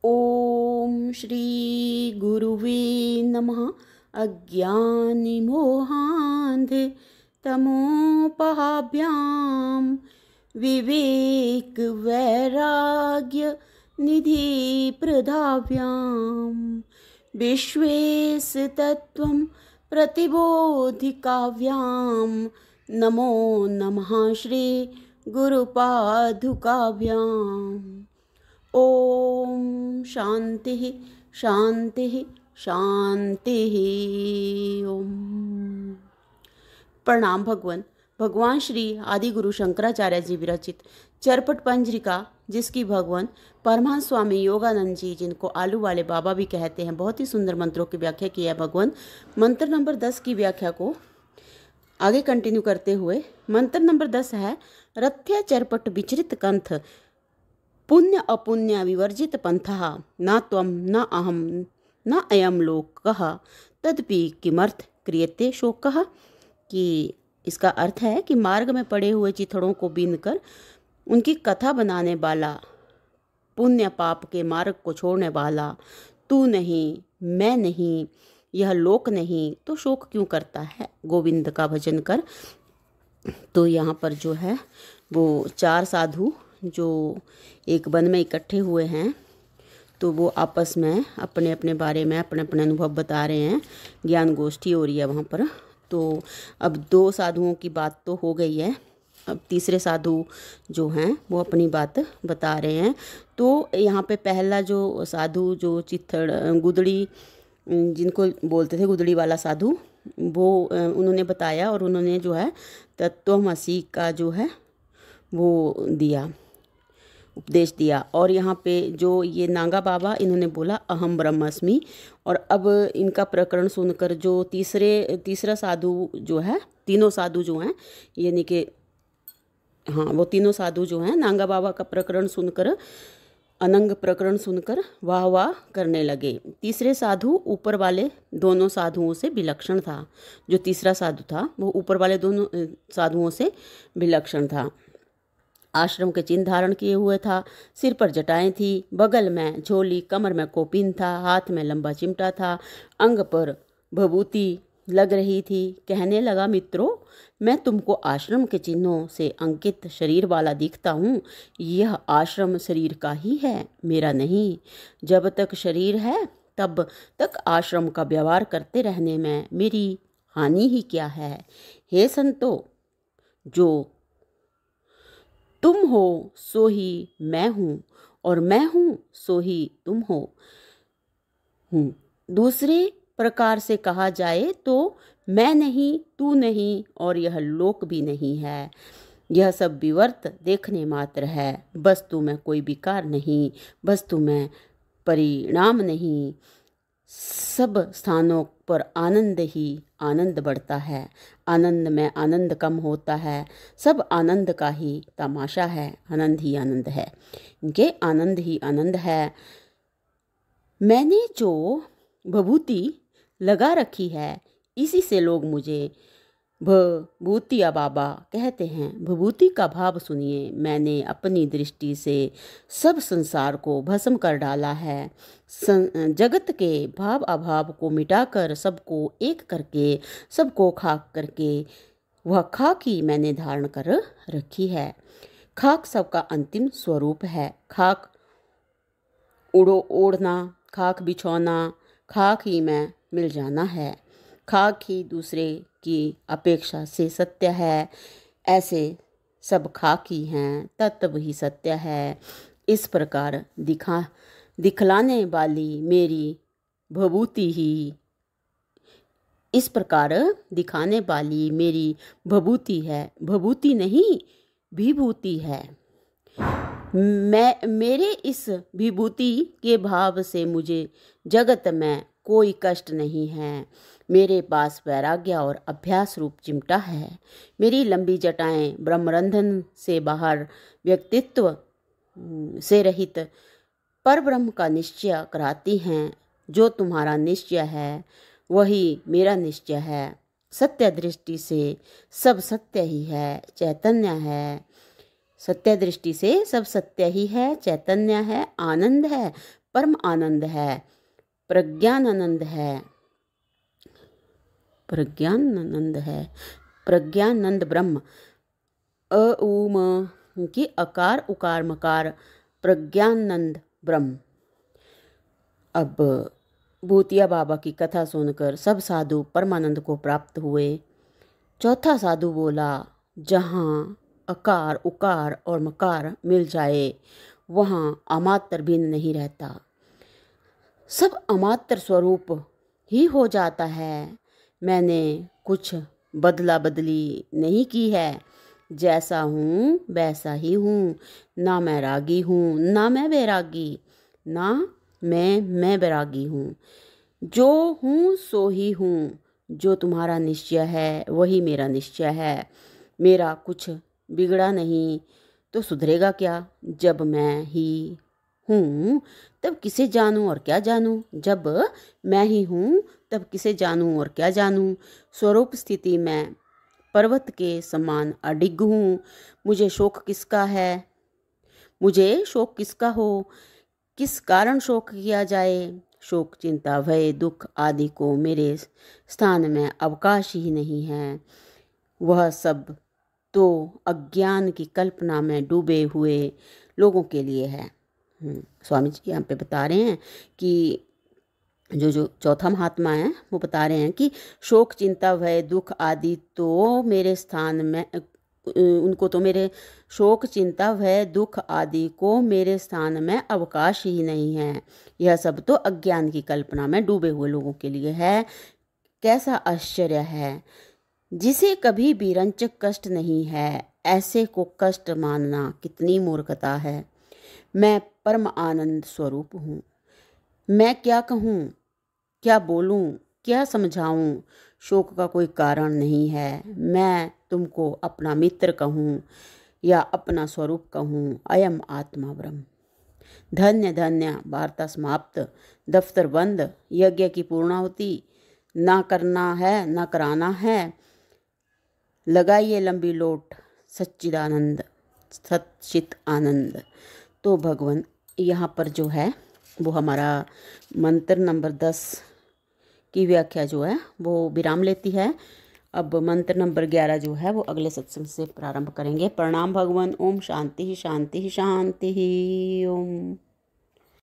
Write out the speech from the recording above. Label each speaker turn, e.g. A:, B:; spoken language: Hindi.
A: ओम श्री गुरुवे नमः। अज्ञानिमोहान्धे तमोपहाभ्यां विवेक वैराग्य निधि प्रदाभ्यां विश्वेश तत्त्वं प्रतिबोधिकाभ्यां नमो नमः श्री गुरुपादुकाभ्याम्। ओम शांति शांति शांति। ओम। प्रणाम भगवान। भगवान श्री आदि गुरु शंकराचार्य जी विरचित चरपट पंजरिका, जिसकी भगवान परमहंस स्वामी योगानंद जी, जिनको आलू वाले बाबा भी कहते हैं, बहुत ही सुंदर मंत्रों की व्याख्या की है भगवान। मंत्र नंबर 10 की व्याख्या को आगे कंटिन्यू करते हुए मंत्र नंबर 10 है, रथ्य चरपट विचरित कंथ पुण्य अपुण्य विवर्जित पंथः न त्वं न अहम न अयम लोकः तदपि किमर्थ क्रियते शोकः। कि इसका अर्थ है कि मार्ग में पड़े हुए चिथड़ों को बीनकर उनकी कथा बनाने वाला, पुण्य पाप के मार्ग को छोड़ने वाला, तू नहीं मैं नहीं यह लोक नहीं, तो शोक क्यों करता है, गोविंद का भजन कर। तो यहाँ पर जो है वो चार साधु जो एक वन में इकट्ठे हुए हैं, तो वो आपस में अपने अपने बारे में अपने अपने अनुभव बता रहे हैं। ज्ञान गोष्ठी हो रही है वहाँ पर। तो अब दो साधुओं की बात तो हो गई है, अब तीसरे साधु जो हैं वो अपनी बात बता रहे हैं। तो यहाँ पे पहला जो साधु, जो चित्थड़ गुदड़ी जिनको बोलते थे, गुदड़ी वाला साधु, वो उन्होंने बताया और उन्होंने जो है तत्वमसि का जो है वो दिया, उपदेश दिया। और यहाँ पे जो ये नागा बाबा, इन्होंने बोला अहम ब्रह्मास्मि। और अब इनका प्रकरण सुनकर जो तीसरा साधु जो है, तीनों साधु जो हैं, यानी कि हाँ वो तीनों साधु जो हैं, नागा बाबा का प्रकरण सुनकर, अनंग प्रकरण सुनकर वाह वाह करने लगे। तीसरे साधु ऊपर वाले दोनों साधुओं से विलक्षण था। जो तीसरा साधु था वो ऊपर वाले दोनों साधुओं से विलक्षण था। आश्रम के चिन्ह धारण किए हुए था, सिर पर जटाएं थी, बगल में झोली, कमर में कोपिन था, हाथ में लंबा चिमटा था, अंग पर भभूति लग रही थी। कहने लगा, मित्रों, मैं तुमको आश्रम के चिन्हों से अंकित शरीर वाला दिखता हूँ। यह आश्रम शरीर का ही है, मेरा नहीं। जब तक शरीर है तब तक आश्रम का व्यवहार करते रहने में मेरी हानि ही क्या है। हे संतो, जो तुम हो सो ही मैं हूँ और मैं हूँ सो ही तुम हो। दूसरे प्रकार से कहा जाए तो मैं नहीं, तू नहीं और यह लोक भी नहीं है। यह सब विवर्त देखने मात्र है। वस्तु में कोई विकार नहीं, वस्तु में परिणाम नहीं। सब स्थानों पर आनंद ही आनंद बढ़ता है, आनंद में आनंद कम होता है। सब आनंद का ही तमाशा है, आनंद ही आनंद है, इनके आनंद ही आनंद है। मैंने जो भभूति लगा रखी है, इसी से लोग मुझे भभूतिया बाबा कहते हैं। भभूति का भाव सुनिए। मैंने अपनी दृष्टि से सब संसार को भस्म कर डाला है। जगत के भाव अभाव को मिटाकर, सबको एक करके, सबको खाक करके, वह खाक ही मैंने धारण कर रखी है। खाक सबका अंतिम स्वरूप है। खाक ओढ़ना, खाक बिछौना, खाक ही में मिल जाना है। खाक ही दूसरे की अपेक्षा से सत्य है। ऐसे सब खाक ही हैं, तत्व ही सत्य है। इस प्रकार दिखलाने वाली मेरी भभूति ही, इस प्रकार दिखाने वाली मेरी भभूति है। भभूति नहीं, विभूति है। मेरे इस विभूति के भाव से मुझे जगत में कोई कष्ट नहीं है। मेरे पास वैराग्य और अभ्यास रूप चिमटा है। मेरी लंबी जटाएं ब्रह्मरंध्र से बाहर व्यक्तित्व से रहित परब्रह्म का निश्चय कराती हैं। जो तुम्हारा निश्चय है वही मेरा निश्चय है। सत्य दृष्टि से सब सत्य ही है, चैतन्य है। सत्य दृष्टि से सब सत्य ही है, चैतन्य है, आनंद है, परम आनंद है, प्रज्ञानानंद है, प्रज्ञानानंद है, प्रज्ञानंद ब्रह्म। अ उ म की अकार उकार मकार, प्रज्ञानंद ब्रह्म। अब भूतिया बाबा की कथा सुनकर सब साधु परमानंद को प्राप्त हुए। चौथा साधु बोला, जहाँ अकार उकार और मकार मिल जाए वहाँ अमात्र भिन्न नहीं रहता, सब अमात्र स्वरूप ही हो जाता है। मैंने कुछ बदला बदली नहीं की है, जैसा हूँ वैसा ही हूँ। ना मैं रागी हूँ ना मैं बैरागी, ना मैं बैरागी हूँ। जो हूँ सो ही हूँ, जो तुम्हारा निश्चय है वही मेरा निश्चय है। मेरा कुछ बिगड़ा नहीं तो सुधरेगा क्या? जब मैं ही हूँ तब किसे जानूँ और क्या जानूँ? जब मैं ही हूँ तब किसे जानूँ और क्या जानूँ? स्वरूप स्थिति में पर्वत के समान अडिग हूँ। मुझे शोक किसका है? मुझे शोक किसका हो? किस कारण शोक किया जाए? शोक चिंता भय दुख आदि को मेरे स्थान में अवकाश ही नहीं है। वह सब तो अज्ञान की कल्पना में डूबे हुए लोगों के लिए है। स्वामी जी यहाँ पे बता रहे हैं कि जो चौथा महात्मा है वो बता रहे हैं कि शोक चिंता भय दुख आदि तो मेरे स्थान में उनको तो मेरे शोक चिंता भय दुख आदि को मेरे स्थान में अवकाश ही नहीं है। यह सब तो अज्ञान की कल्पना में डूबे हुए लोगों के लिए है। कैसा आश्चर्य है! जिसे कभी भी रंचक कष्ट नहीं है, ऐसे को कष्ट मानना कितनी मूर्खता है। मैं परम आनंद स्वरूप हूँ। मैं क्या कहूँ, क्या बोलूँ, क्या समझाऊँ? शोक का कोई कारण नहीं है। मैं तुमको अपना मित्र कहूँ या अपना स्वरूप कहूँ, अयम आत्मा ब्रह्म। धन्य धन्य। वार्ता समाप्त। दफ्तर बंद। यज्ञ की पूर्णाहुति ना करना है ना कराना है। लगाइए लंबी लोट। सच्चिदानंद, सच्चित आनंद। तो भगवान यहाँ पर जो है वो हमारा मंत्र नंबर 10 की व्याख्या जो है वो विराम लेती है। अब मंत्र नंबर 11 जो है वो अगले सत्संग से प्रारंभ करेंगे। प्रणाम भगवान। ओम शांति शांति शांति। ओम।